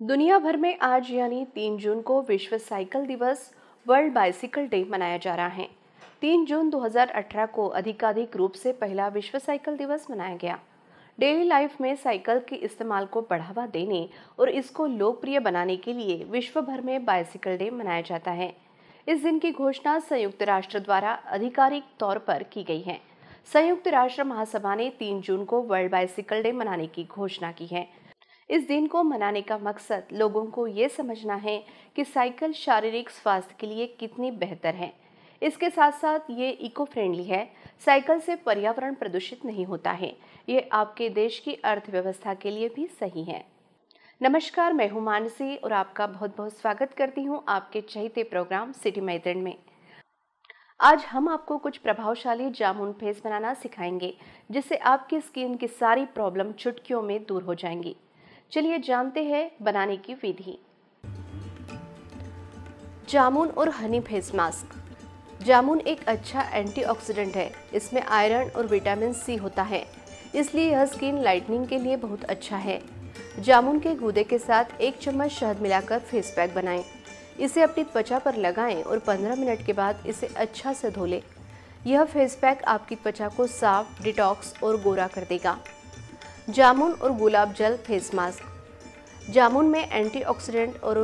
दुनिया भर में आज यानी 3 जून को विश्व साइकिल दिवस वर्ल्ड बाइसिकल डे मनाया जा रहा है। 3 जून 2018 को आधिकारिक रूप से पहला विश्व साइकिल दिवस मनाया गया। डेली लाइफ में साइकिल के इस्तेमाल को बढ़ावा देने और इसको लोकप्रिय बनाने के लिए विश्व भर में बाइसिकल डे मनाया जाता है। इस दिन की घोषणा संयुक्त राष्ट्र द्वारा आधिकारिक तौर पर की गई है। संयुक्त राष्ट्र महासभा ने 3 जून को वर्ल्ड बाइसिकल डे मनाने की घोषणा की है। इस दिन को मनाने का मकसद लोगों को ये समझना है कि साइकिल शारीरिक स्वास्थ्य के लिए कितनी बेहतर है। इसके साथ साथ ये इको फ्रेंडली है। साइकिल से पर्यावरण प्रदूषित नहीं होता है। ये आपके देश की अर्थव्यवस्था के लिए भी सही है। नमस्कार, मैं हूं मानसी और आपका बहुत बहुत स्वागत करती हूं आपके चहेते प्रोग्राम सिटी मैत्रिन में। आज हम आपको कुछ प्रभावशाली जामुन पेस्ट बनाना सिखाएंगे, जिससे आपकी स्किन की सारी प्रॉब्लम चुटकियों में दूर हो जाएंगी। चलिए जानते हैं बनाने की विधि। जामुन और हनी फेस मास्क। जामुन एक अच्छा एंटीऑक्सीडेंट है। इसमें आयरन और विटामिन सी होता है, इसलिए यह स्किन लाइटनिंग के लिए बहुत अच्छा है। जामुन के गूदे के साथ 1 चम्मच शहद मिलाकर फेस पैक बनाएं। इसे अपनी त्वचा पर लगाएं और 15 मिनट के बाद इसे अच्छा से धो लें। यह फेस पैक आपकी त्वचा को साफ, डिटॉक्स और गोरा कर देगा। जामुन और गुलाब जल फेस मास्क। जामुन में एंटीऑक्सीडेंट और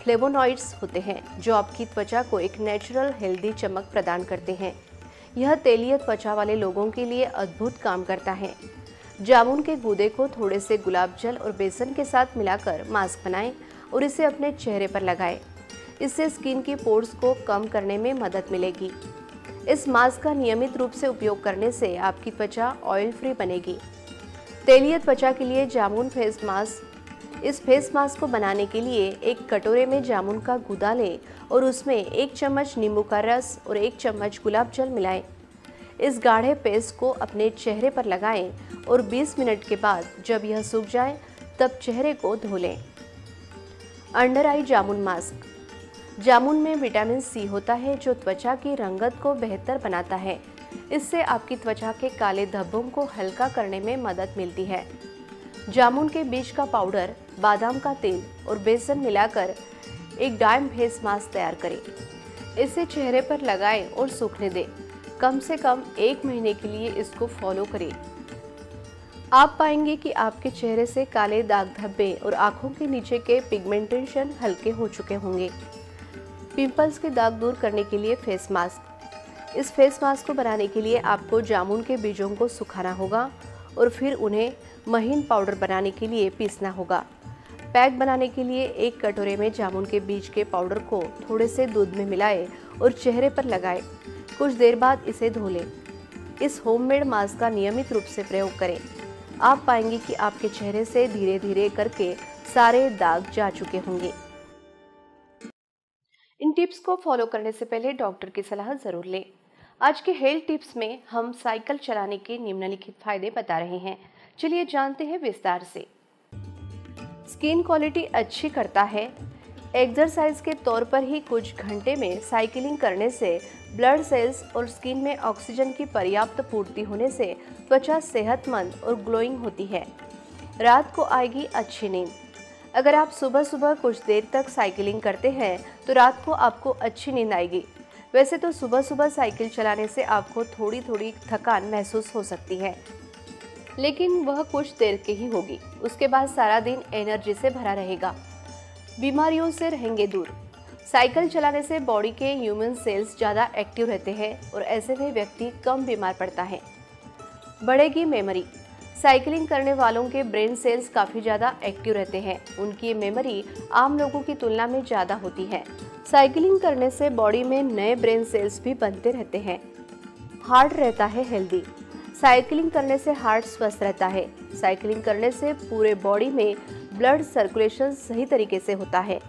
फ्लेवोनॉइड्स होते हैं, जो आपकी त्वचा को एक नेचुरल हेल्दी चमक प्रदान करते हैं। यह तेलीय त्वचा वाले लोगों के लिए अद्भुत काम करता है। जामुन के गूदे को थोड़े से गुलाब जल और बेसन के साथ मिलाकर मास्क बनाएं और इसे अपने चेहरे पर लगाएं। इससे स्किन की पोर्स को कम करने में मदद मिलेगी। इस मास्क का नियमित रूप से उपयोग करने से आपकी त्वचा ऑयल फ्री बनेगी। तेलीय त्वचा के लिए जामुन फेस मास्क। इस फेस मास्क को बनाने के लिए एक कटोरे में जामुन का गूदा लें और उसमें 1 चम्मच नींबू का रस और 1 चम्मच गुलाब जल मिलाएं। इस गाढ़े पेस्ट को अपने चेहरे पर लगाएं और 20 मिनट के बाद जब यह सूख जाए तब चेहरे को धो लें। अंडर आई जामुन मास्क। जामुन में विटामिन सी होता है, जो त्वचा की रंगत को बेहतर बनाता है। इससे आपकी त्वचा के काले धब्बों को हल्का करने में मदद मिलती है। जामुन के बीज का पाउडर, बादाम का तेल और बेसन मिलाकर एक डाइम फेस मास्क तैयार करें। इसे चेहरे पर लगाएं और सूखने दें। कम से कम 1 महीने के लिए इसको फॉलो करें। आप पाएंगे कि आपके चेहरे से काले दाग धब्बे और आंखों के नीचे के पिगमेंटेशन हल्के हो चुके होंगे। पिंपल्स के दाग दूर करने के लिए फेस मास्क। इस फेस मास्क को बनाने के लिए आपको जामुन के बीजों को सुखाना होगा और फिर उन्हें महीन पाउडर बनाने के लिए पीसना होगा। पैक बनाने के लिए 1 कटोरे में जामुन के बीज के पाउडर को थोड़े से दूध में मिलाएं और चेहरे पर लगाएं। कुछ देर बाद इसे धो लें। इस होममेड मास्क का नियमित रूप से प्रयोग करें। आप पाएंगे कि आपके चेहरे से धीरे धीरे करके सारे दाग जा चुके होंगे। इन टिप्स को फॉलो करने से पहले डॉक्टर की सलाह जरूर लें। आज के हेल्थ टिप्स में हम साइकिल चलाने के निम्नलिखित फायदे बता रहे हैं। चलिए जानते हैं विस्तार से। स्किन क्वालिटी अच्छी करता है। एक्सरसाइज के तौर पर ही कुछ घंटे में साइकिलिंग करने से ब्लड सेल्स और स्किन में ऑक्सीजन की पर्याप्त पूर्ति होने से त्वचा सेहतमंद और ग्लोइंग होती है। रात को आएगी अच्छी नींद। अगर आप सुबह सुबह कुछ देर तक साइकिलिंग करते हैं तो रात को आपको अच्छी नींद आएगी। वैसे तो सुबह सुबह साइकिल चलाने से आपको थोड़ी थोड़ी थकान महसूस हो सकती है, लेकिन वह कुछ देर की ही होगी। उसके बाद सारा दिन एनर्जी से भरा रहेगा। बीमारियों से रहेंगे दूर। साइकिल चलाने से बॉडी के ह्यूमन सेल्स ज़्यादा एक्टिव रहते हैं और ऐसे में व्यक्ति कम बीमार पड़ता है। बढ़ेगी मेमोरी। साइकिलिंग करने वालों के ब्रेन सेल्स काफ़ी ज़्यादा एक्टिव रहते हैं। उनकी मेमोरी आम लोगों की तुलना में ज़्यादा होती है। साइकिलिंग करने से बॉडी में नए ब्रेन सेल्स भी बनते रहते हैं। हार्ट रहता है हेल्दी। साइकिलिंग करने से हार्ट स्वस्थ रहता है। साइकिलिंग करने से पूरे बॉडी में ब्लड सर्कुलेशन सही तरीके से होता है।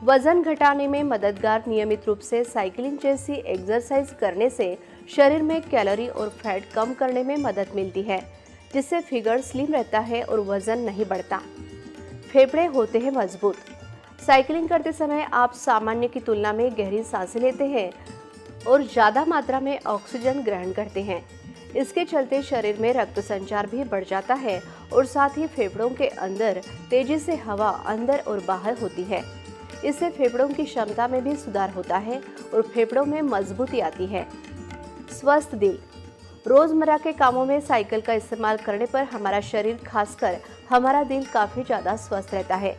वजन घटाने में मददगार। नियमित रूप से साइकिलिंग जैसी एक्सरसाइज करने से शरीर में कैलोरी और फैट कम करने में मदद मिलती है, जिससे फिगर स्लिम रहता है और वजन नहीं बढ़ता। फेफड़े होते हैं मजबूत। साइकिलिंग करते समय आप सामान्य की तुलना में गहरी सांसें लेते हैं और ज़्यादा मात्रा में ऑक्सीजन ग्रहण करते हैं। इसके चलते शरीर में रक्त संचार भी बढ़ जाता है और साथ ही फेफड़ों के अंदर तेजी से हवा अंदर और बाहर होती है। इससे फेफड़ों की क्षमता में भी सुधार होता है और फेफड़ों में मजबूती आती है। स्वस्थ दिल। रोजमर्रा के कामों में साइकिल का इस्तेमाल करने पर हमारा शरीर, खासकर हमारा दिल काफी ज्यादा स्वस्थ रहता है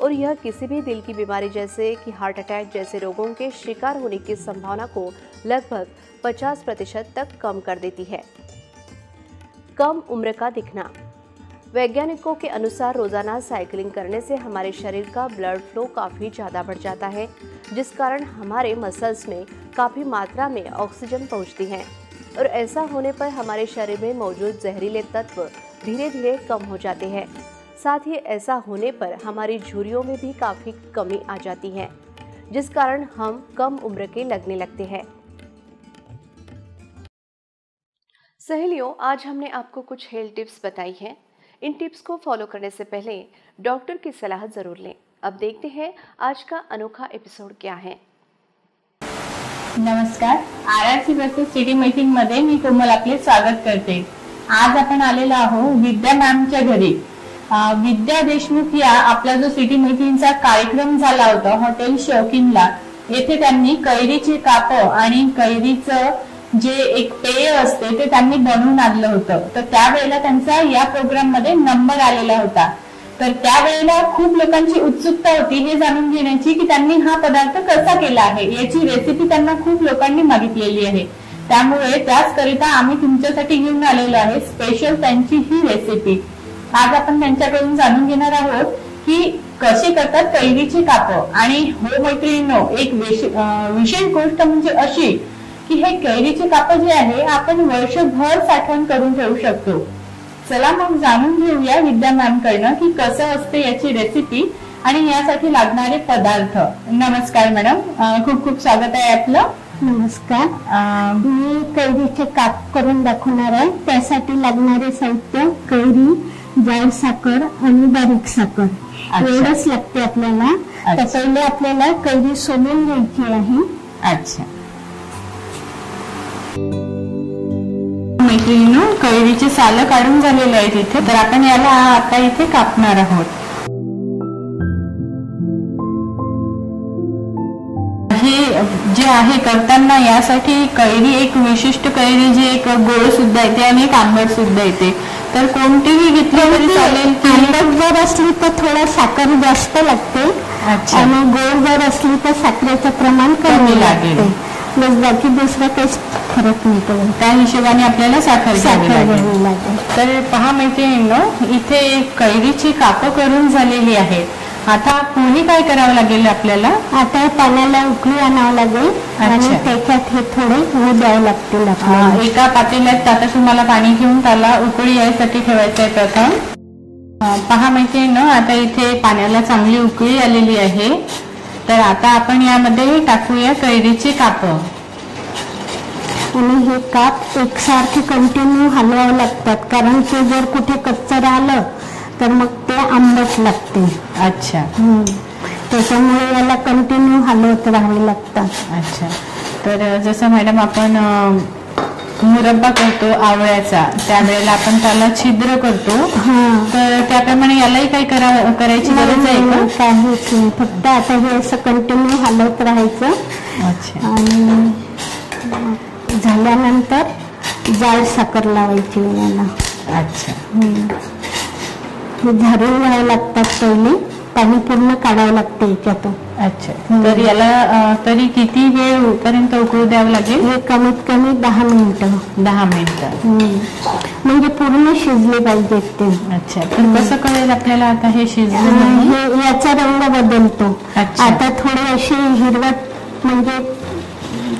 और यह किसी भी दिल की बीमारी जैसे कि हार्ट अटैक जैसे रोगों के शिकार होने की संभावना को लगभग 50% तक कम कर देती है। कम उम्र का दिखना। वैज्ञानिकों के अनुसार रोजाना साइकिलिंग करने से हमारे शरीर का ब्लड फ्लो काफी ज्यादा बढ़ जाता है, जिस कारण हमारे मसल्स में काफी मात्रा में ऑक्सीजन पहुंचती है और ऐसा होने पर हमारे शरीर में मौजूद जहरीले तत्व धीरे धीरे कम हो जाते हैं। साथ ही ऐसा होने पर हमारी झुर्रियों में भी काफी कमी आ जाती है, जिस कारण हम कम उम्र के लगने लगते हैं। सहेलियों, आज हमने आपको कुछ हेल्थ टिप्स बताई हैं। इन टिप्स को फॉलो करने से पहले डॉक्टर की सलाह जरूर लें। अब देखते हैं आज का अनोखा एपिसोड क्या है। नमस्कार, RRC वर्सेस सिटी मीटिंग मध्ये मी कोमल आपले स्वागत करते। आज आपण आलेलो आहोत विद्या मॅमच्या घरी। विद्या देशमुख या आपला जो सिटी मीटिंगचा कार्यक्रम झाला होता हॉटेल शौकीनला, येथे त्यांनी कैरीचे काप आणि कैरीचं जे एक पेय असते ते त्यांनी बनवून आणलं होतं। तर त्यावेळेला त्यांचा या प्रोग्राम मध्ये नंबर आलेला होता। तर त्यावेळेला खूप लोकांची उत्सुकता होती हे जाणून घेण्याची की त्यांनी हा पदार्थ कसा केला आहे, याची रेसिपी त्यांना खूप लोकांनी मागितलेली आहे। त्यामुळे त्याचकरिता आम्ही तुमच्यासाठी घेऊन आलेलो आहे स्पेशल त्यांची ही रेसिपी। आज आपण त्यांच्याकडून जाणून घेणार आहोत की कसे करतात कैरीचे काप। आणि हो मैत्रिणींनो, एक विशेष गोष्ट म्हणजे अशी की हे कैरीचे काप जे आहे आपण वर्षभर साठवण करून ठेवू शकतो। चला मग जाणून घेऊया विद्या मॅम कडनं की कसं असते याची रेसिपी आणि यासाठी लागणारे पदार्थ। नमस्कार मॅडम, खूप खूप स्वागत आहे आपलं। नमस्कार, मी कैरीचे काप करून दाखवणार आहे। त्यासाठी लागणारे साहित्य कैरी, जाड साखर आणि बारीक साखर एवढंच लागते आपल्याला। तर पहिले आपल्याला कैरी सोलून घ्यायची आहे। अच्छा मैत्रिणींनो, कैरीचे साल काढून झालेले आहेत इथे, तर आपण याला आता इथे कापणार आहोत। हे जे आहे करताना यासाठी कैरी एक विशिष्ट कैरी जी एक गोड सुद्धा येते आणि एक आंबट सुद्धा येते, तर कोणतीही घेतली तरी चालेल। आंबट जर असली तर थोडा साखर जास्त लागते आणि गोड जर असली तर साखरेचं प्रमाण कमी लागते। बाकी दुसरा काही फरक नाही पडत, त्या हिशोबाने आपल्याला साखर घ्यावी लागेल। तर पहा मैत्रिणींनो, इथे कैरीची काप करून झालेली आहेत। आता पुढे काय करावं लागेल आपल्याला? आता पाण्याला उकळी आणावं लागेल आणि त्याच्यात हे थोडे होऊ द्यावं लागतील आपल्याला। एका पातेल्यात आता तुम्हाला पाणी घेऊन त्याला उकळी यायसाठी ठेवायचं आहे प्रथम। पहा मैत्रिणींनो, आता इथे पाण्याला चांगली उकळी आलेली आहे। तर आता आपण यामध्ये टाकूया कैरीचे काप आणि हे काप एकसारखे कंटिन्यू हलवावे लागतात, कारण ते जर कुठे कच्चं राहिलं तर मग ते आंबट लागते। अच्छा, त्याच्यामुळे याला कंटिन्यू हलवत राहावे लागतात। अच्छा, तर जसं मॅडम आपण मुरब्बा करतो आवळ्याचा, त्यावेळेला आपण त्याला छिद्र करतो, तर त्याप्रमाणे यालाही काही करायची गरज आहे का? काहीच नाही, फक्त आता हे असं कंटिन्यू हलवत राहायचं। अच्छा, आणि झाल्यानंतर जाड साखर लावायची याला। अच्छा, झाडून घ्यावं लागतात, पहिले पाणी पूर्ण काढावं लागतं याच्यातून। अच्छा, तर याला तरी किती वेळ पर्यंत उकळू द्यावं लागेल? हे कमीत कमी 10 मिनिटं। 10 मिनिटं म्हणजे पूर्ण शिजले पाहिजेत ते। अच्छा, तर कसं कळेल आपल्याला आता हे शिजलं? हे याचा रंग बदलतो। आता थोडे असे हिरवट म्हणजे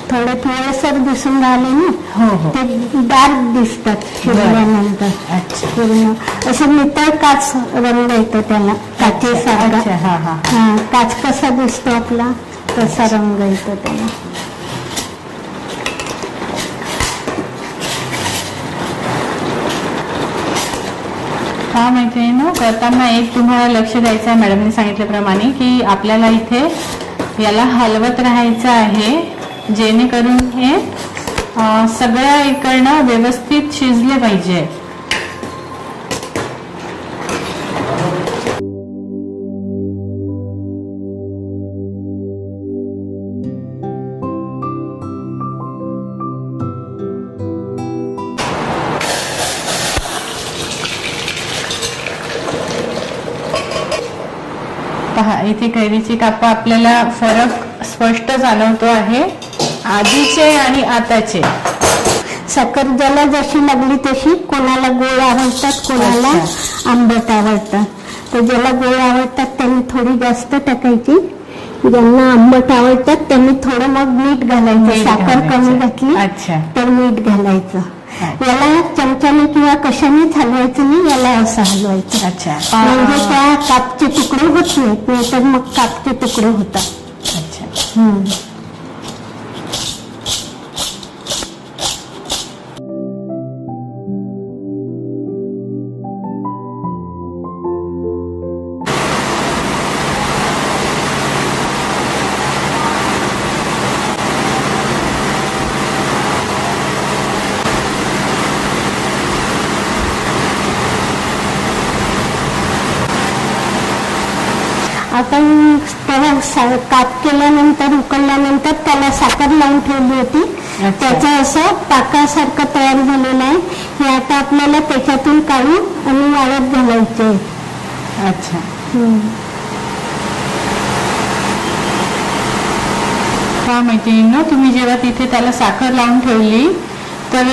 थोडे थोडेसर दिसून राहिले ना, ते डार्क दिसतात शिजल्यानंतर। अच्छा, पूर्ण असं नितळ काच रंग येतो त्याला, काचेसारखा। काच कसा दिसतो आपला तसा रंग येतो त्याला। हा मैत्रिणींनो, करताना एक तुम्हाला लक्ष द्यायचं आहे मॅडमने सांगितल्याप्रमाणे की आपल्याला इथे याला हलवत राहायचं आहे, जेणेकरून हे सगळ्या इकडनं व्यवस्थित शिजले पाहिजे. पहा, इथे कैरीची कापं आपल्याला फरक स्पष्ट जाणवतो आहे आधीचे आणि आताचे. साखर ज्याला जशी लागली तशी, कोणाला गोड आवडतात, कोणाला आंबट आवडतात. तर ज्याला गोड आवडतात त्यांनी थोडी जास्त टाकायची, ज्यांना आंबट आवडतात त्यांनी थोडं मग मीठ घालायचं. साखर कमी घातली तर मीठ घालायचं. याला चमच्याने किंवा कशाने हलवायचं नाही, याला असं हलवायचं. म्हणजे त्या कापचे तुकडे होत नाहीत, नाहीतर मग कापचे तुकडे होतात. आपण त्याला काप केल्यानंतर, उकळल्यानंतर त्याला साखर लावून ठेवली होती. त्याचं असं पाकासारखं तयार झालेलं आहे. हे आता आपल्याला त्याच्यातून काढून आणि वाळत घालायचे. अच्छा. हा मैत्रिणींनो, तुम्ही जेव्हा तिथे त्याला साखर लावून ठेवली तर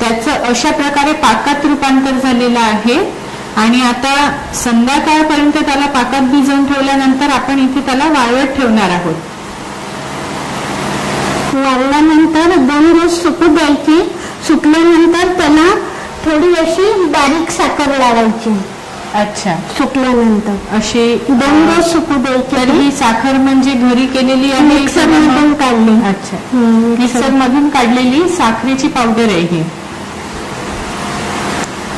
त्याचं अशा प्रकारे पाकात रूपांतर झालेलं आहे. आणि आता संध्याकाळपर्यंत त्याला पाकात भिजवून ठेवल्यानंतर आपण इथे त्याला वाळवत ठेवणार आहोत. वाळल्यानंतर 2 दिवस सुकू द्यायची. सुकल्यानंतर त्याला थोडी अशी बारीक साखर लावायची. अच्छा. सुकल्यानंतर अशी 2 दिवस सुकू द्यायची. तर ही साखर म्हणजे घरी केलेली आहे, मिक्सर मधून काढली. अच्छा. मिक्सर मधून काढलेली साखरेची पावडर आहे ही.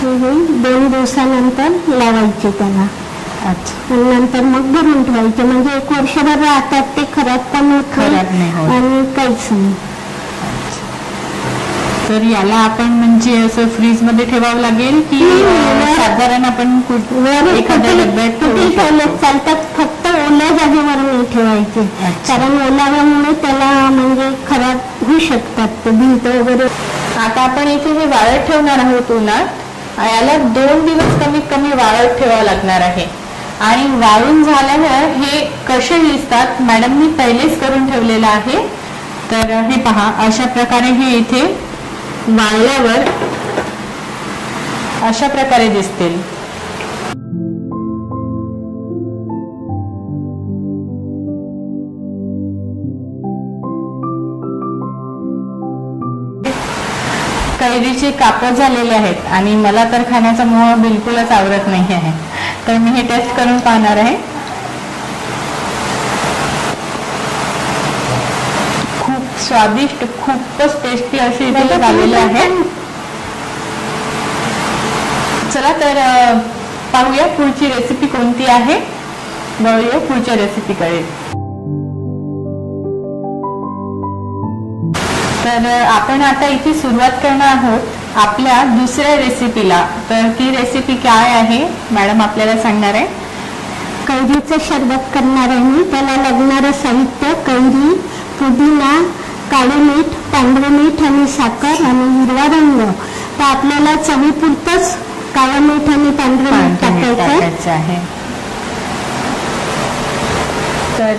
2 दिवसानंतर लावायचे त्याला. अच्छा. नंतर मग भरून ठेवायचे, म्हणजे 1 वर्षभर राहतात ते. खराब पण होत नाही आणि काहीच नाही. तर याला आपण म्हणजे असं फ्रीज मध्ये ठेवावं लागेल की साधारण आपण एखाद्या डब्यात ठेवले चालतात. फक्त ओल्या जागेवर नाही ठेवायचे, कारण ओलाव्यामुळे त्याला म्हणजे खराब होऊ शकतात ते भिंत वगैरे. आता आपण इथे हे वाळत ठेवणार आहोत उन्हात. याला 2 दिवस कमीत कमी वाळत ठेवावं लागणार आहे. आणि वाळून झाल्यावर हे कसे दिसतात मॅडमनी पहिलेच करून ठेवलेलं आहे. तर हे पहा, अशा प्रकारे हे इथे वाळल्यावर अशा प्रकारे दिसतील. कैरीचे कापं झालेले आहेत आणि मला तर खाण्याचा मोह बिलकुलच आवडत नाही आहे. तर मी हे टेस्ट करून पाहणार आहे. खूप स्वादिष्ट, खूपच टेस्टी अशी इथे झालेले आहे. चला तर पाहूया पुढची रेसिपी कोणती आहे. बघूया पुढच्या रेसिपीकडे. तर आपण आता इथे सुरुवात करणार आहोत आपल्या दुसऱ्या रेसिपीला. तर ती रेसिपी काय आहे मॅडम आपल्याला सांगणार आहे. कैरीचं शरबत करणार आहे मी. त्याला लागणारं साहित्य कैरी, पुदिना, काळे मीठ, पांढरे मीठ आणि साखर आणि हिरवा रंग. तर आपल्याला चवीपुरतंच काळं मीठ आणि पांढरे मीठ टाकायचं आहे. तर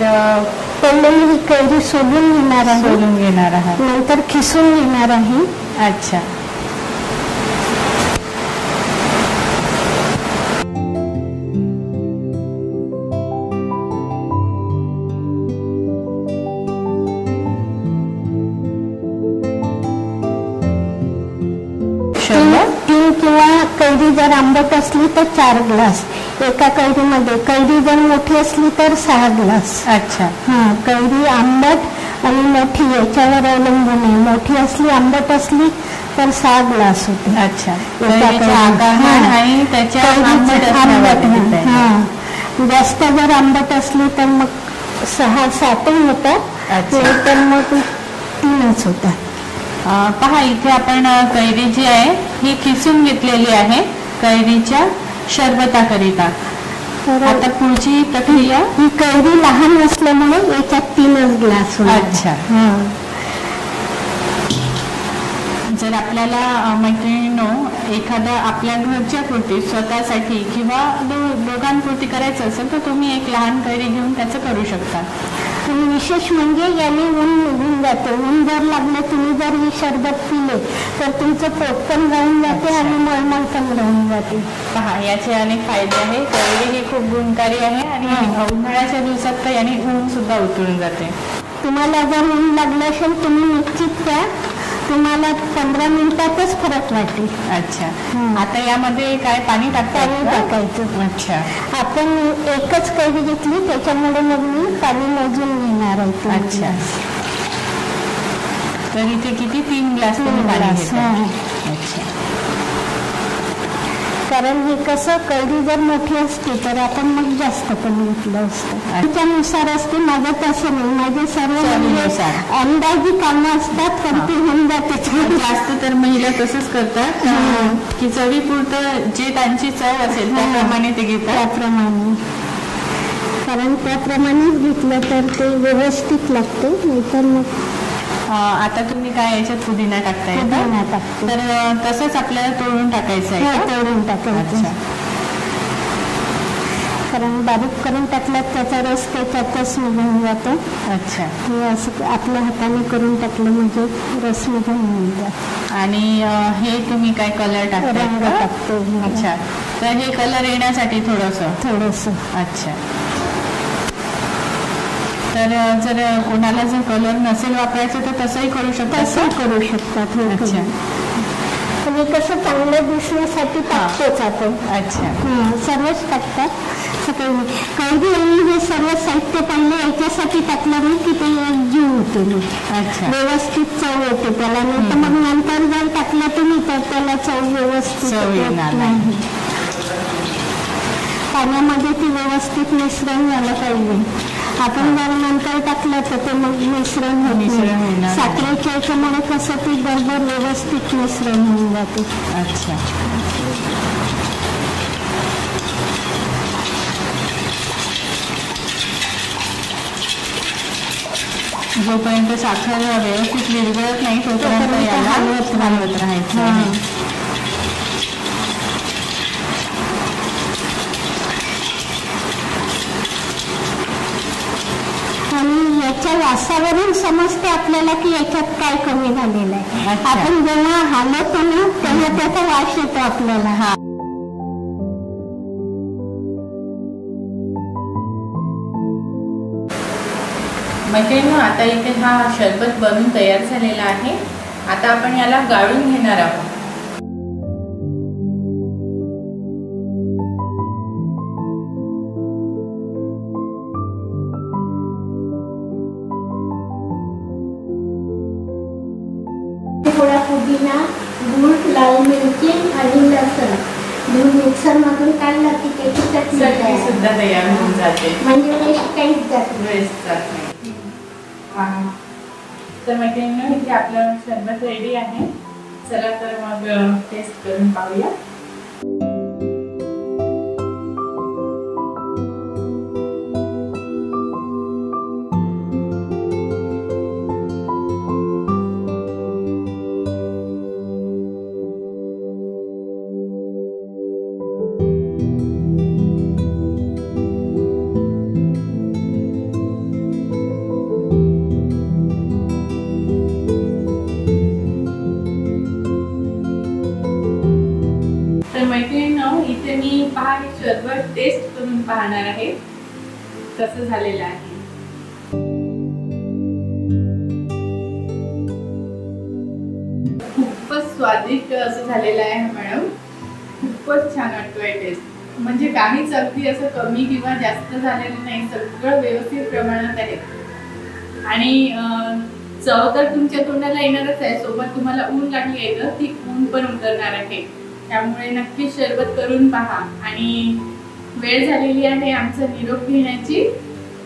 पहिले ही कैरी सोलून घेणार आहे, नंतर खिसून घेणार आहे. अच्छा. किंवा कैरी जर आंबट असली तर 4 ग्लास एका कैरीमध्ये. कैरी जर मोठी असली तर 6 ग्लास. अच्छा. कैरी आंबट आणि मोठी याच्यावर अवलंबून आहे. मोठी असली, आंबट असली तर 6 ग्लास होते. अच्छा. आणि त्याच्या जास्त जर आंबट असली तर मग 6-7 होतात, तर मग 3च होतात. पहा इथे आपण कैरी जी आहे ही किसून घेतलेली आहे कैरीच्या शरबताकरिता. आता पुढची प्रक्रिया, ही कैरी लहान असल्यामुळे याच्यात 3च ग्लास होणार. अच्छा. जर आपल्याला मैत्रिणींनो एखादा आपल्या घरच्या पुरती स्वतःसाठी किंवा दोघांपुरती करायचं असेल तर तुम्ही एक लहान कैरी घेऊन त्याचं करू शकता. आणि विशेष म्हणजे याने ऊन निघून जाते. ऊन जर लागलं, तुम्ही जर ही शरबत पिले तर तुमचं पोट पण राहून जाते आणि मळमळ पण राहून जाते. पहा याचे अनेक फायदे आहे. कैरी ही खूप गुणकारी आहे आणि उन्हाळ्याच्या दिवसात तर याने ऊन सुद्धा उतरून जाते. तुम्हाला जर ऊन लागलं असेल तुम्ही निश्चित प्या, तुम्हाला 15 मिनिटातच फरक वाटेल. अच्छा. आता यामध्ये काय पाणी टाकायचं. अच्छा. आपण एकच कैरी घेतली त्याच्यामुळे मग मी पाणी मोजून घेणार आहे. अच्छा. तर इथे किती 3 ग्लास पाणी. अच्छा. कारण हे कसं कैरी जर मोठी असते तर आपण मग जास्त पण घेतलं असतं. त्याच्यानुसार असते. माझं तसं नाही, माझे सर्व अंदाजी कामं असतात पण ते होऊन जाते. जास्त तर महिला तसंच करतात की चवीपुरतं जे त्यांची चव असेल त्याप्रमाणे ते घेतात. त्याप्रमाणे, कारण त्याप्रमाणेच घेतलं तर ते व्यवस्थित लागते. नाहीतर मग आता तुम्ही काय याच्यात पुदिना टाकताय? पुदिना टाकते. तर तसंच आपल्याला तोडून टाकायचं आहे? तोडून टाकायचं. कारण बारीक करून टाकल्यात त्याचा रस त्याच्यातच निघून जातो. अच्छा. हे असं आपल्या हाताने करून टाकलं म्हणजे रस निघून जातो. आणि हे तुम्ही काय कलर टाकताय? टाकतो. अच्छा. तर हे कलर येण्यासाठी थोडंसं. अच्छा. तर जर कोणाला जर कलर नसेल वापरायचं तर तसंही करू शकतात. अच्छा. तुम्ही कसं चांगलं दिसण्यासाठी टाकतोच आपण. अच्छा. सर्वच टाकतात. कैरी आणि हे सर्व साहित्य पडले याच्यासाठी टाकलं नाही की ते जीव होते. अच्छा. व्यवस्थित चव येते त्याला. नाही तर मग नंतर जर टाकलं तुम्ही तर त्याला चव व्यवस्थित येणार नाही. पाण्यामध्ये ती व्यवस्थित मिश्रण झालं पाहिजे. आपण जर नंतर टाकलं तर ते मग मिश्रण होणार. साखरेच्या याच्यामुळे कसं ती बरोबर व्यवस्थित मिश्रण होऊन जाते. अच्छा. जोपर्यंत साखर व्यवस्थित विरघळत नाही तोपर्यंत याला हलवत राहायचं. आणि याच्या वासावरून समजते आपल्याला की याच्यात काय कमी झालेलं आहे. आपण जेव्हा हलवतो ना तेव्हा त्याचा वास येतो आपल्याला. मैत्रिणींनो, आता इथे हा शरबत बनून तयार झालेला आहे. आता आपण याला गाळून घेणार आहोत. थोडा पुदिना, गूळ, लाल मिरची आणि लसूण घेऊन मिक्सर मधून काढला की त्याची चटणी सुद्धा तयार होऊन जाते. म्हणजे वेस्ट काहीच जात नाही. तर मैत्रिणींनो, इथे आपलं शरबत रेडी आहे. चला तर मग टेस्ट करून पाहूया. इथे मी पहा हे शरबत टेस्ट करून पाहणार आहे कसं झालेलं आहे. खूपच स्वादिष्ट असं झालेलं आहे मॅडम. खूपच छान वाटतोय टेस्ट. म्हणजे काहीच अगदी असं कमी किंवा जास्त झालेलं नाही. सगळं व्यवस्थित प्रमाणात आहे. आणि चव तर तुमच्या तोंडाला येणारच आहे. सोबत तुम्हाला ऊन लागली आहे ती ऊन पण उतरणार आहे. त्यामुळे नक्कीच शरबत करून पहा. आणि वेळ झालेली आहे आमचा निरोप घेण्याची.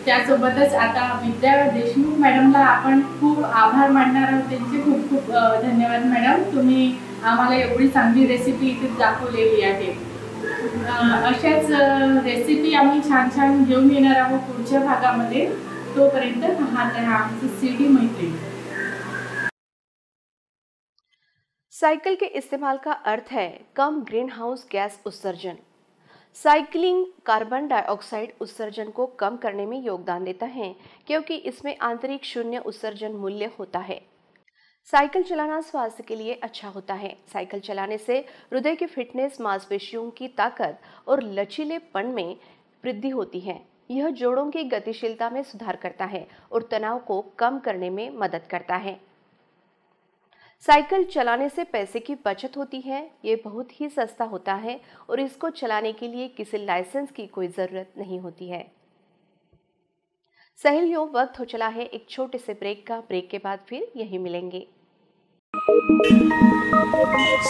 त्यासोबतच आता विद्या देशमुख मॅडमला आपण खूप आभार मानणार आहोत, त्यांचे खूप खूप धन्यवाद मॅडम, तुम्ही आम्हाला एवढी चांगली रेसिपी इथे दाखवलेली आहे। अशाच रेसिपी आम्ही छान छान घेऊन येणार आहोत पुढच्या भागामध्ये, तोपर्यंत पाहत रहा आमची सिटी मैत्रीण। साइकिल के इस्तेमाल का अर्थ है कम ग्रीन हाउस गैस उत्सर्जन। साइकिलिंग कार्बन डाइऑक्साइड उत्सर्जन को कम करने में योगदान देता है क्योंकि इसमें आंतरिक शून्य उत्सर्जन मूल्य होता है। साइकिल चलाना स्वास्थ्य के लिए अच्छा होता है। साइकिल चलाने से हृदय की फिटनेस, मांसपेशियों की ताकत और लचीलेपन में वृद्धि होती है। यह जोड़ों की गतिशीलता में सुधार करता है और तनाव को कम करने में मदद करता है। साइकिल चलाने से पैसे की बचत होती है। ये बहुत ही सस्ता होता है और इसको चलाने के लिए किसी लाइसेंस की कोई ज़रूरत नहीं होती है। सहेलियों, वक्त हो चला है एक छोटे से ब्रेक का। ब्रेक के बाद फिर यही मिलेंगे।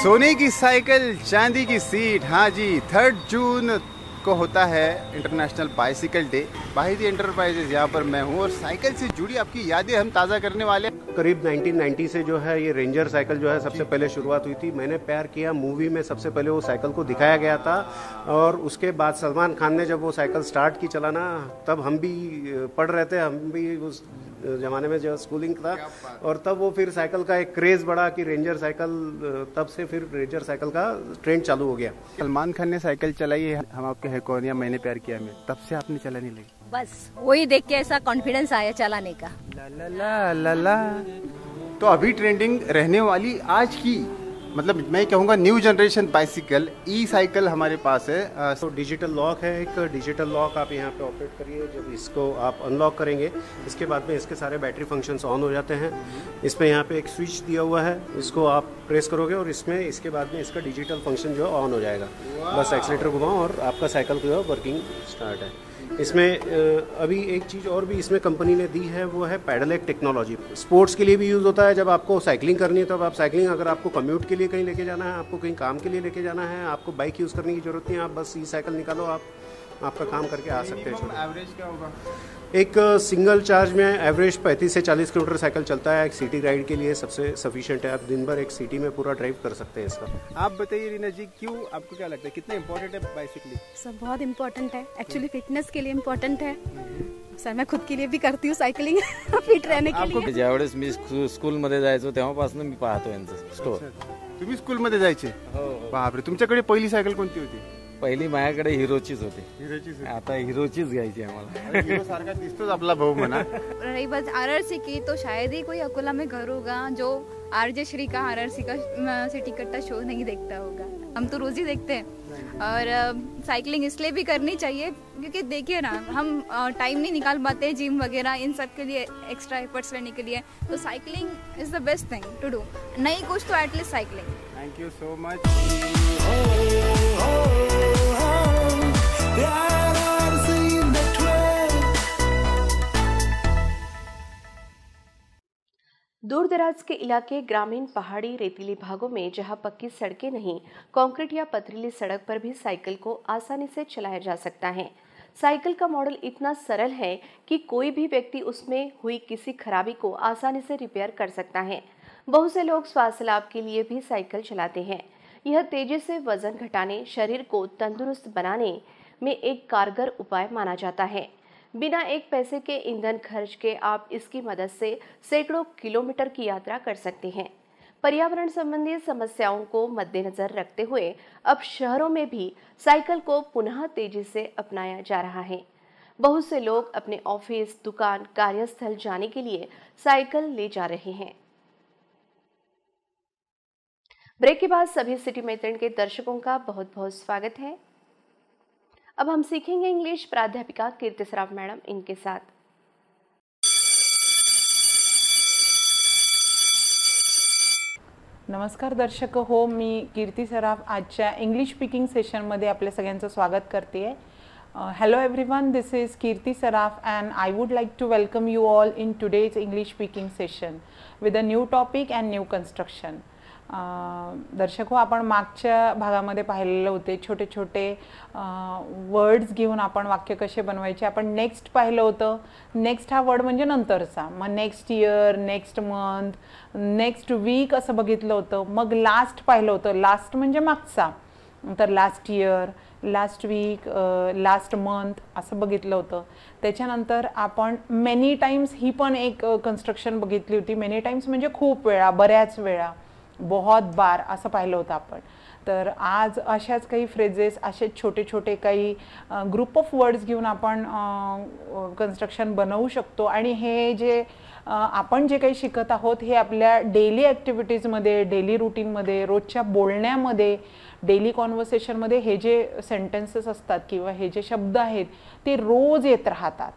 सोने की साइकिल, चांदी की सीट। हाँ जी, 3 जून को होता है इंटरनेशनल बाइसिकल डे। बाहिदी एंटरप्राइजेज यहाँ पर मैं हूँ और साइकिल से जुड़ी आपकी यादें हम ताज़ा करने वाले हैं। करीब 1990 से जो है ये रेंजर साइकिल जो है सबसे पहले शुरुआत हुई थी। मैंने प्यार किया मूवी में सबसे पहले वो साइकिल को दिखाया गया था और उसके बाद सलमान खान ने जब वो साइकिल स्टार्ट की चलाना, तब हम भी पढ़ रहे थे, हम भी उस ज़माने में जो स्कूलिंग था, और तब वो फिर साइकिल का एक क्रेज़ बढ़ा कि रेंजर साइकिल, तब से फिर रेंजर साइकिल का ट्रेंड चालू हो गया। सलमान खान ने साइकिल चलाई है हम आपके है कौन या मैंने प्यार किया में, तब से आपने चलाने लगी? बस वही देख के ऐसा कॉन्फिडेंस आया चलाने का। ला ला ला ला ला। तो अभी ट्रेंडिंग रहने वाली आज की, मतलब मैं कहूँगा new generation bicycle, E cycle हमारे पास है। तो डिजिटल लॉक है, एक डिजिटल लॉक आप यहाँ पे ऑपरेट करिए। जब इसको आप अनलॉक करेंगे, इसके बाद में इसके सारे बैटरी फंक्शंस ऑन हो जाते हैं। इसमें यहाँ पे एक स्विच दिया हुआ है, इसको आप प्रेस करोगे और इसमें इसके बाद में इसका डिजिटल फंक्शन जो है ऑन हो जाएगा। बस एक्सीलेटर घुमाओ और आपका साइकिल जो है वर्किंग स्टार्ट है। इसमें अभी एक चीज़ और भी इसमें कंपनी ने दी है, वो है पैडलेक टेक्नोलॉजी। स्पोर्ट्स के लिए भी यूज़ होता है। जब आपको साइकिलिंग करनी है तब आप साइकिलिंग, अगर आपको कम्यूट के लिए कहीं लेके जाना है, आपको कहीं काम के लिए लेके जाना है, आपको बाइक यूज़ करने की ज़रूरत नहीं है, आप बस ये साइकिल निकालो, आप आपका काम करके आ सकते हैं। एवरेज क्या होगा? एक सिंगल चार्ज में एवरेज 35 से 40 किलोमीटर साइकिल चलता है। एक सिटी राइड के लिए सबसे सफिशिएंट है। आप दिन भर एक सिटी में पूरा ड्राइव कर सकते हैं इसका। आप बताइए रीना जी, क्यों, आपको क्या लगता है कितना इम्पोर्टेंट है बाइसिकलिंग? सब बहुत इम्पोर्टेंट है, एक्चुअली फिटनेस के लिए इम्पोर्टेंट है सर। मैं खुद के लिए भी करती हूँ सायकलिंग फिट रहने के लिए। ज्यावेळेस मी स्कूलमध्ये जायचो तेव्हापासून मी पाहतो यांचं स्टोर। तुम्ही स्कूलमध्ये जायचे? बापरे, तुमच्याकडे पहिली सायकल कोणती होती? पहिली माझ्याकडे हिरोचीच होती। आता हिरोचीच घ्यायची आम्हाला। हिरो सारखा दिसतोच आपला भाऊ म्हणा। रही बात आरआरसी की, तो शायद ही कोई अकोला में घर होगा जो आरजे श्री का आरआरसी का सिटी कट्टा शो नहीं देखता होगा। हम तो रोज ही देखते हैं। और साइकिलिंग इसलिए भी करनी चाहिए क्योंकि देखिए ना, हम टाइम नहीं निकाल पाते जिम वगैरह इन सब के लिए, एक्स्ट्रा एफर्ट्स लेने के लिए। तो cycling is the best thing to do. नहीं कुछ तो at least cycling. Thank you so much. दूर दराज के इलाके, ग्रामीण, पहाड़ी, रेतीली भागों में जहां पक्की सड़कें नहीं, कंक्रीट या पथरीली सड़क पर भी साइकिल को आसानी से चलाया जा सकता है। साइकिल का मॉडल इतना सरल है कि कोई भी व्यक्ति उसमें हुई किसी खराबी को आसानी से रिपेयर कर सकता है। बहुत से लोग स्वास्थ्य लाभ के लिए भी साइकिल चलाते हैं। यह तेजी से वजन घटाने, शरीर को तंदुरुस्त बनाने में एक कारगर उपाय माना जाता है। बिना एक पैसे के ईंधन खर्च के आप इसकी मदद से सैकड़ों किलोमीटर की यात्रा कर सकते हैं। पर्यावरण संबंधी समस्याओं को मद्देनजर रखते हुए अब शहरों में भी साइकिल को पुनः तेजी से अपनाया जा रहा है। बहुत से लोग अपने ऑफिस, दुकान, कार्यस्थल जाने के लिए साइकिल ले जा रहे हैं। ब्रेक के बाद सभी सिटी मैत्रीण के दर्शकों का बहुत बहुत स्वागत है। अब हम सीखेंगे इंग्लिश प्राध्यापिका कीर्ति सराफ मैडम इनके साथ। नमस्कार दर्शक हो, मी कीर्ती सराफ आजच्या इंग्लिश स्पीकिंग सेशनमध्ये आपल्या सगळ्यांचं स्वागत करते आहे। Hello everyone, this is Kirti Saraf and I would like to welcome you all in today's English speaking session with a new topic and new construction. दर्शक हो, आपण मागच्या भागामध्ये पाहिलेले होते छोटे छोटे वर्ड्स घेऊन आपण वाक्य कसे बनवायचे. आपण नेक्स्ट पाहिलं होतं. नेक्स्ट हा वर्ड म्हणजे नंतरचा. मग next year, next month, next week असं बघितलं होतं. मग लास्ट पाहिलं होतं. लास्ट म्हणजे मागचा. तर last year, last week, last month असं बघितलं होतं. त्याच्यानंतर आपण मेनी टाइम्स ही पण एक कन्स्ट्रक्शन बघितली होती. मेनी टाइम्स म्हणजे खूप वेळा, बऱ्याच वेळा, बहुत बार असं पाहिलं होतं आपण. तर आज अशाच काही फ्रेजेस, असे छोटे छोटे काही ग्रुप ऑफ वर्ड्स घेऊन आपण कन्स्ट्रक्शन बनवू शकतो. आणि हे जे आपण जे काही शिकत आहोत हे आपल्या डेली ॲक्टिव्हिटीजमध्ये, डेली रुटीनमध्ये, रोजच्या बोलण्यामध्ये, डेली कॉन्व्हर्सेशनमध्ये हे जे सेंटेन्सेस असतात किंवा हे जे शब्द आहेत ते रोज येत राहतात.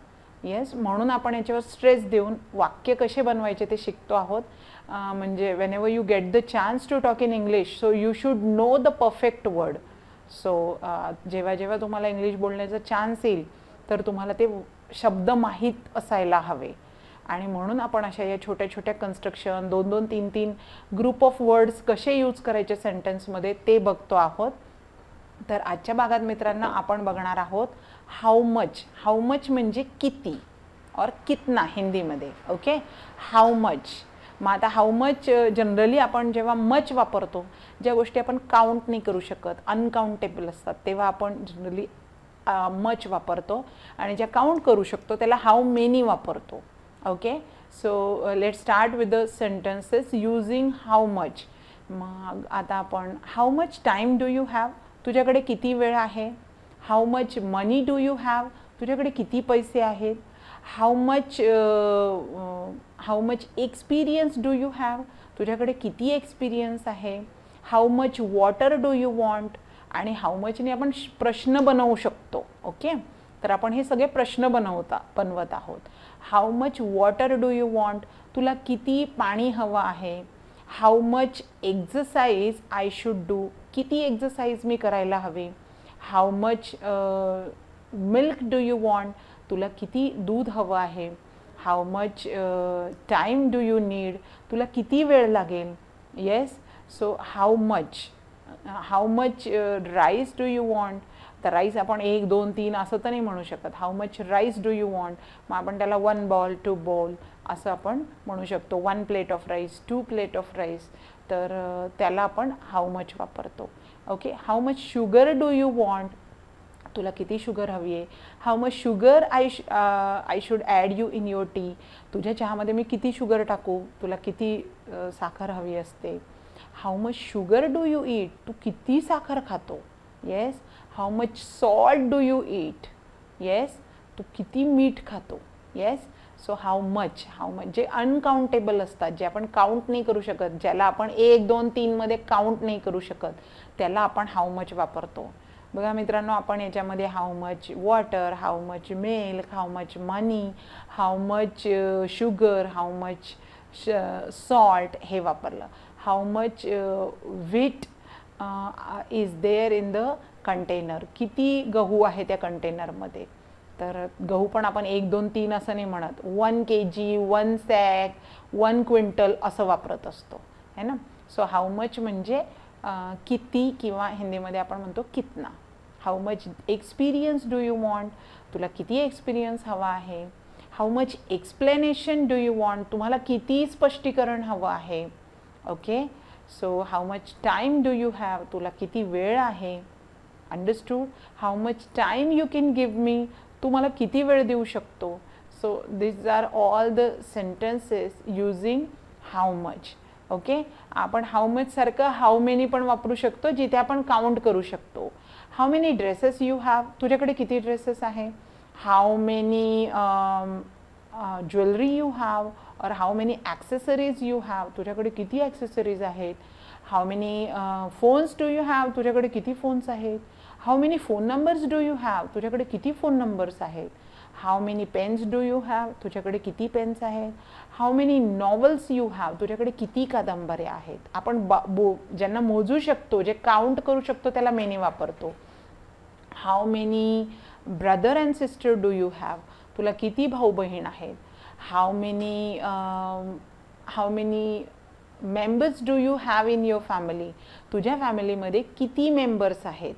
येस, म्हणून आपण याच्यावर स्ट्रेस देऊन वाक्य कसे बनवायचे ते शिकतो आहोत. म्हणजे whenever you get the chance to talk in English, so you should know the perfect word. So जेव्हा जेव्हा तुम्हाला इंग्लिश बोलण्याचा चान्स येईल तर तुम्हाला ते शब्द माहीत असायला हवे. आणि म्हणून आपण अशा या छोट्या छोट्या कन्स्ट्रक्शन, 2-2, 3-3 ग्रुप ऑफ वर्ड्स कसे यूज करायचे सेंटेन्समध्ये ते बघतो आहोत. तर आजच्या भागात मित्रांनो आपण बघणार आहोत हाऊ मच. हाऊ मच म्हणजे किती, और कितना हिंदीमध्ये. Okay, how much. मग आता हाऊ मच जनरली आपण जेव्हा मच वापरतो, ज्या गोष्टी आपण काउंट नाही करू शकत, अनकाउंटेबल असतात, तेव्हा आपण जनरली मच वापरतो. आणि ज्या काउंट करू शकतो त्याला हाऊ मेनी वापरतो. Okay, so let start with the sentences using how much. मग आता आपण how much time do you have, तुझ्याकडे किती वेळ आहे. How much money do you have, तुझ्याकडे किती पैसे आहेत. How much experience do you have, तुझ्याकडे किती एक्सपिरियन्स आहे. How much water do you want. आणि हाऊ मचने आपण प्रश्न बनवू शकतो. ओके, तर आपण हे सगळे प्रश्न बनवत आहोत. How much water do you want, तुला किती पाणी हवं आहे. How much exercise I should do, किती एक्झरसाइज मी करायला हवे. How much milk do you want, तुला किती दूध हवं आहे. How much time do you need, तुला किती वेळ लागेल. Yes, so how much rice do you want. तर राईस आपण 1, 2, 3 असं तर नाही म्हणू शकत. How much rice do you want, मग आपण त्याला 1 बॉल 2 बॉल असं आपण म्हणू शकतो. 1 plate of rice, 2 plate of rice. तर त्याला आपण हाऊ मच वापरतो. Okay, how much sugar do you want, तुला किती शुगर हवी आहे. How much sugar I should add you in your tea, तुझ्या चहामध्ये मी किती शुगर टाकू, तुला किती साखर हवी असते. How much sugar do you eat, तू किती साखर खातो. Yes, how much salt do you eat, yes, तू किती मीठ खातो. येस, सो हाऊ मच जे अनकाउंटेबल असतात, जे आपण काउंट नाही करू शकत, ज्याला आपण 1, 2, 3 मध्ये काउंट नाही करू शकत, त्याला आपण हाऊ मच वापरतो. बघा मित्रांनो, आपण याच्यामध्ये how much water, how much milk, how much money, how much sugar, how much salt हे वापरलं. How much wheat is there in the container, किती गहू आहे त्या कंटेनरमध्ये. तर गहू पण आपण 1, 2, 3 असं नाही म्हणत. 1 kg, 1 सॅक, 1 क्विंटल असं वापरत असतो है ना. सो हाऊ मच म्हणजे किती, किंवा हिंदीमध्ये आपण म्हणतो कितना. How much experience do you want, तुला किती एक्सपिरियन्स हवा आहे. How much explanation do you want, तुम्हाला किती स्पष्टीकरण हवं आहे. Okay, so how much time do you have, तुला किती वेळ आहे. Understood. How much time you can give me, तू मला किती वेळ देऊ शकतो. So this are all the sentences using how much. Okay, आपण हाऊ मच सारखं हाऊ मेनी पण वापरू शकतो, जिथे आपण काउंट करू शकतो. How many dresses you have, तुझ्याकडे किती ड्रेसेस आहे. How many jewellery you have, और how many accessories you have, तुझ्याकडे किती ॲक्सेसरीज आहेत. How many phones do you have, तुझ्याकडे किती फोन्स आहेत. How many phone numbers do you have, तुझ्याकडे किती फोन नंबर्स आहेत. How many pens do you have, तुझ्याकडे किती पेन्स आहेत. How many novels you have, तुझ्याकडे किती कादंबऱ्या आहेत. आपण ज्यांना मोजू शकतो, जे काउंट करू शकतो त्याला मेनी वापरतो. How many brother and sister do you have, तुला किती भाऊ बहीण आहेत. How many members do you have in your family, तुझ्या फॅमिलीमध्ये किती मेंबर्स आहेत,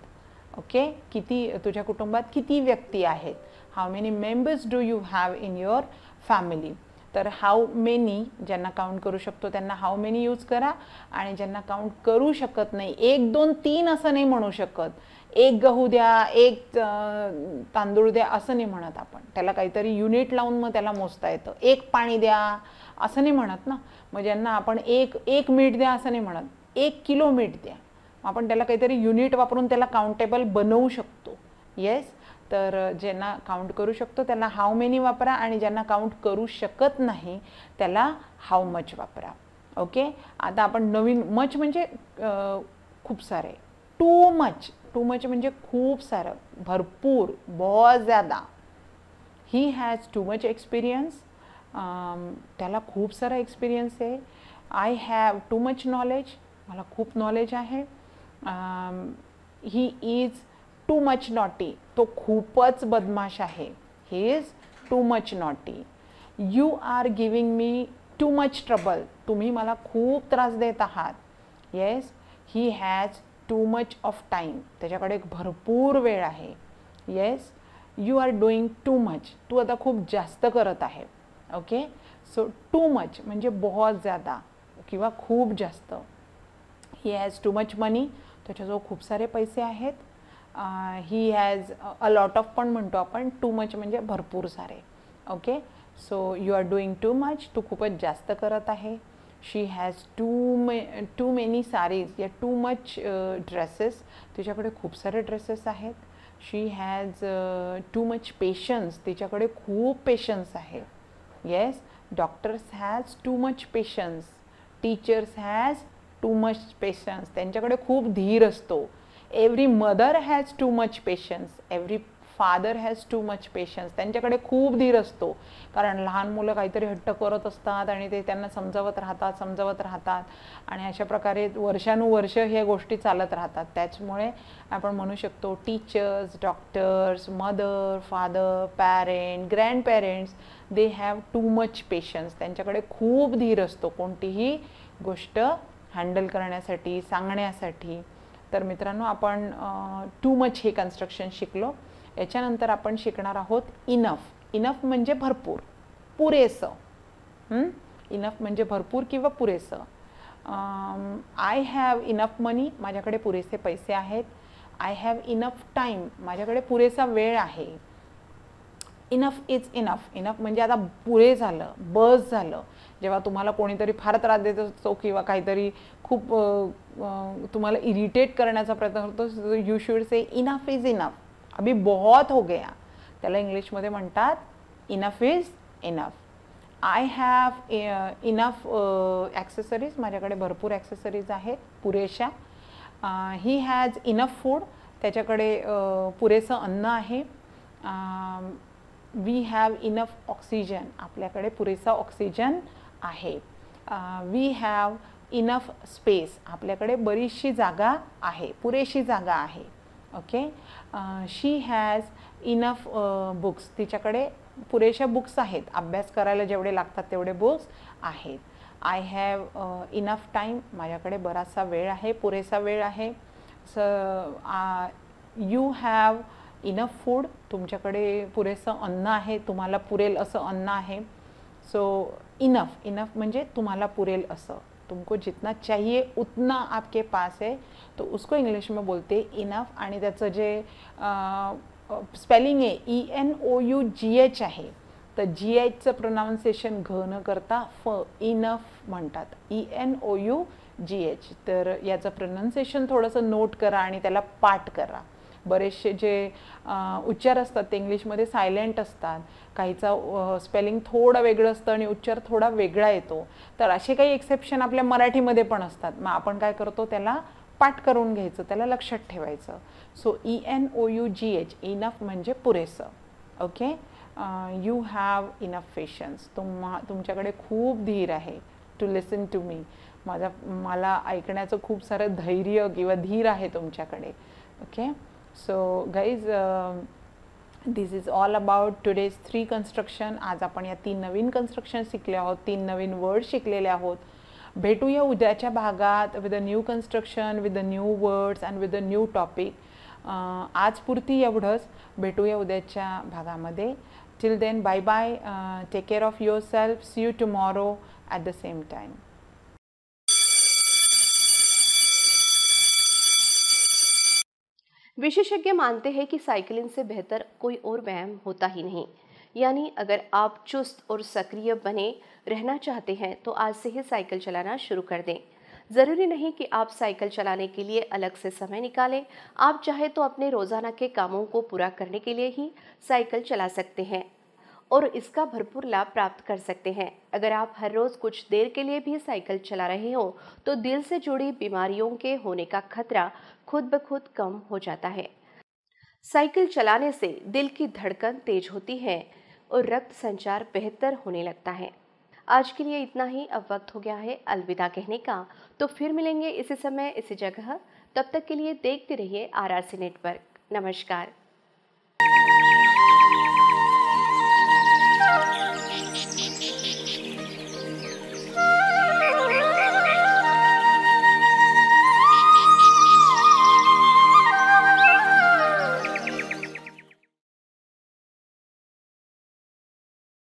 ओके, किती तुझ्या कुटुंबात किती व्यक्ती आहेत, how many members do you have in your family. तर हाऊ मेनी ज्यांना काउंट करू शकतो त्यांना हाऊ मेनी यूज करा, आणि ज्यांना काउंट करू शकत नाही, 1 2 3 असं नाही म्हणू शकत, 1 गहू द्या, 1 तांदूळ द्या असं नाही म्हणत आपण, त्याला काहीतरी युनिट लावून मग त्याला मोजता येतं. 1 पाणी द्या असं नाही म्हणत ना, मग ज्यांना आपण 1 मीठ द्या असं नाही म्हणत, 1 किलो मीठ द्या, आपण त्याला काहीतरी युनिट वापरून त्याला काउंटेबल बनवू शकतो. येस, तर ज्यांना काउंट करू शकतो त्याला हाऊ मेनी वापरा, आणि ज्यांना काउंट करू शकत नाही त्याला हाऊ मच वापरा. ओके, आता आपण नवीन, मच म्हणजे खूप सारे, टू मच, टू मच म्हणजे खूप सारं, भरपूर, बहुत ज़्यादा. He has too much experience, त्याला खूप सारा एक्सपिरियन्स आहे. I have too much knowledge, मला खूप नॉलेज आहे. He is too much naughty, तो खूपच बदमाश आहे. He is too much naughty. You are giving me too much trouble, तुम्ही मला खूप त्रास देत आहात. Yes, he has too much of time, त्याच्याकडे भरपूर वेळ आहे. Yes, you are doing too much, तू आता खूप जास्त करत आहे. ओके, सो टू मच म्हणजे बहुत ज़्यादा किंवा खूप जास्त. He has too much money, त्याच्याजवळ खूप सारे पैसे आहेत. He has a lot of पण म्हणतो आपण, टू मच म्हणजे भरपूर सारे. Okay, so you are doing too much, तू खूपच जास्त करत आहे. She has too many saris या टू मच ड्रेसेस, तिच्याकडे खूप सारे ड्रेसेस आहेत. She has too much patience, तिच्याकडे खूप पेशन्स आहे. Yes, doctors has too much patience, teachers has too much patience, त्यांच्याकडे खूप धीर असतो. Every mother has too much patience, every father has too much patience, त्यांच्याकडे खूप धीर असतो. कारण लहान मुलं काहीतरी हट्ट करत असतात आणि ते त्यांना समजावत राहतात आणि अशा प्रकारे वर्षानुवर्ष ह्या गोष्टी चालत राहतात. त्याच्यामुळे आपण म्हणू शकतो teachers, doctors, mother, father, parent, grandparents, they have too much patience, त्यांच्याकडे खूप धीर असतो कोणतीही गोष्ट हँडल करण्यासाठी, सांगण्यासाठी. तर मित्रांनो, आपण टू मच हे कन्स्ट्रक्शन शिकलो. याच्यानंतर आपण शिकणार आहोत इनफ. इनफ म्हणजे भरपूर, पुरेसं. इनफ म्हणजे भरपूर किंवा पुरेसं. आय हॅव इनफ मनी, माझ्याकडे पुरेसे पैसे आहेत. आय हॅव इनफ टाईम, माझ्याकडे पुरेसा वेळ आहे. इनफ इज इनफ, इनफ म्हणजे आता पुरे झालं, बस झालं. जेव्हा तुम्हाला कोणीतरी फार त्रास देत असतो किंवा काहीतरी खूप तुम्हाला इरिटेट करण्याचा प्रयत्न करतो, you should say enough is enough, अभी बहुत हो गया, त्याला इंग्लिशमध्ये म्हणतात enough is enough. I have enough accessories, माझ्याकडे भरपूर ॲक्सेसरीज आहेत, पुरेशा. ही हॅज इनफ फूड, त्याच्याकडे पुरेसं अन्न आहे. वी हॅव इनफ ऑक्सिजन, आपल्याकडे पुरेसा ऑक्सिजन आहे. वी हॅव इनफ स्पेस, आपल्याकडे बरीचशी जागा आहे, पुरेशी जागा आहे. Okay, she has enough books, तिच्याकडे पुरेशा बुक्स आहेत, अभ्यास करायला जेवढे लागतात तेवढे बुक्स आहेत. आय हॅव इनफ टाईम, माझ्याकडे बराचसा वेळ आहे, पुरेसा वेळ आहे. यू हॅव इनफ फूड, तुमच्याकडे पुरेसं अन्न आहे, तुम्हाला पुरेल असं अन्न आहे. सो इनफ, इनफ म्हणजे तुम्हाला पुरेल असं, तुमको जितना चाहिए उतना आपके पास है, तो उसको इंग्लिश में बोलते इनफ. आणि त्याचं जे स्पेलिंग आहे ENOUGH आहे, तर GHचं प्रोनाउन्सिएशन घ न करता फ, इनफ म्हणतात, ENOUGH. तर याचं प्रोनाउन्सिएशन थोडंसं नोट करा आणि त्याला पाठ करा. बरेचसे जे उच्चार असतात ते इंग्लिशमध्ये सायलेंट असतात, काहीचा स्पेलिंग थोडं वेगळं असतं आणि उच्चार थोडा वेगळा येतो. तर असे काही एक्सेप्शन आपल्या मराठीमध्ये पण असतात. मग आपण काय करतो, त्याला पाठ करून घ्यायचं, त्याला लक्षात ठेवायचं. सो ENOUGH, इनफ म्हणजे पुरेसं. Okay, you have enough patience, तुमच्याकडे खूप धीर आहे. टू लिसन टू मी, मला ऐकण्याचं खूप सारं धैर्य किंवा धीर आहे तुमच्याकडे. Okay, so guys, this is all about today's 3 construction. आज आपण या 3 नवीन कन्स्ट्रक्शन शिकले आहोत, 3 नवीन वर्ड शिकलेले आहोत. भेटूया उद्याच्या भागात with a new construction, with a new words and with a new topic. आज पुरती एवढंच. भेटूया उद्याच्या भागामध्ये. Till then bye bye. Take care of yourself. See you tomorrow at the same time. विशेषज्ञ मानते हैं कि साइकिलिंग से बेहतर कोई और व्यायाम होता ही नहीं. यानी अगर आप चुस्त और सक्रिय बने रहना चाहते हैं तो आज से ही साइकिल चलाना शुरू कर दें. ज़रूरी नहीं कि आप साइकिल चलाने के लिए अलग से समय निकालें. आप चाहे तो अपने रोज़ाना के कामों को पूरा करने के लिए ही साइकिल चला सकते हैं और इसका भरपूर लाभ प्राप्त कर सकते हैं. अगर आप हर रोज़ कुछ देर के लिए भी साइकिल चला रहे हो तो दिल से जुड़ी बीमारियों के होने का खतरा खुद ब खुद कम हो जाता है. साइकिल चलाने से दिल की धड़कन तेज होती है और रक्त संचार बेहतर होने लगता है. आज के लिए इतना ही. अब वक्त हो गया है अलविदा कहने का. तो फिर मिलेंगे इसी समय इसी जगह. तब तक के लिए देखते रहिए RRC नेटवर्क. नमस्कार.